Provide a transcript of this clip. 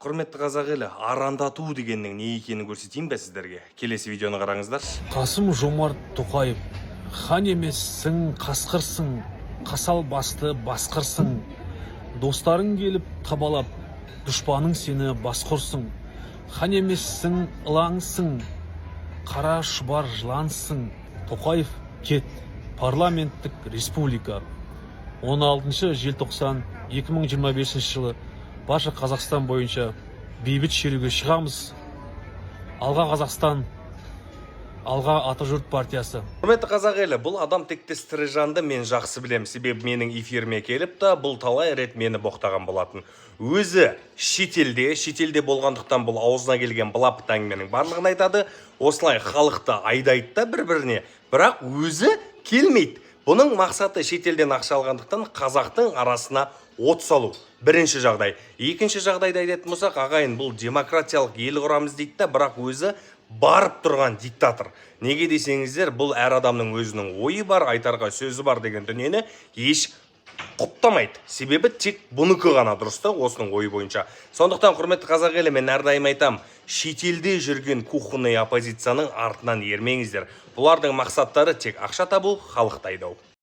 Құрметті қазақ елі, арандату дегеннің не екенін көрсетейін бе сіздерге? Келесі видеоны қараңыздар. Қасым-Жомарт Тоқаев: хан емессің, қасқырсың, қасал басты басқырсың. Достарың келіп табалап, дұшпаның сені басқұрсың. Хан емессің, ылаңсың, қара шұбар жылансың. Тоқаев кет. Парламенттік республика. 16 желтоқсан 2025 жылы барша Қазақстан бойынша бейбіт шеруге шығамыз. Алға Қазақстан, алға Атажұрт партиясы. Құрметті қазақ елі, бұл адам тектес тірі жанды мен жақсы білем, себебі менің эфиріме келіп та бұл талай рет мені боқтаған болатын. Өзі шетелде болғандықтан бұл аузына келген былапыт әңгіменің барлығын айтады, осылай халықты айдайды да бір-біріне, бірақ өзі келмейді. Бұның мақсаты шетелден ақша алғандықтан қазақтың арасына от салу. Бірінші жағдай. Екінші жағдайда айтатын болсақ, ағайын, бұл демократиялық ел құрамыз дейді да, бірақ өзі барып тұрған диктатор. Неге десеңіздер, бұл әр адамның өзінің ойы бар, айтарға сөзі бар деген дүниені еш құптамайды. Себебі тек бұныкі ғана дұрысты, осының ойы бойынша. Сондықтан, құрметті қазақ елі, мен әрдайым айтам, шетелде жүрген кухонный оппозицияның артынан ермеңіздер. Бұлардың мақсаттары тек ақша табу, халықты айдау.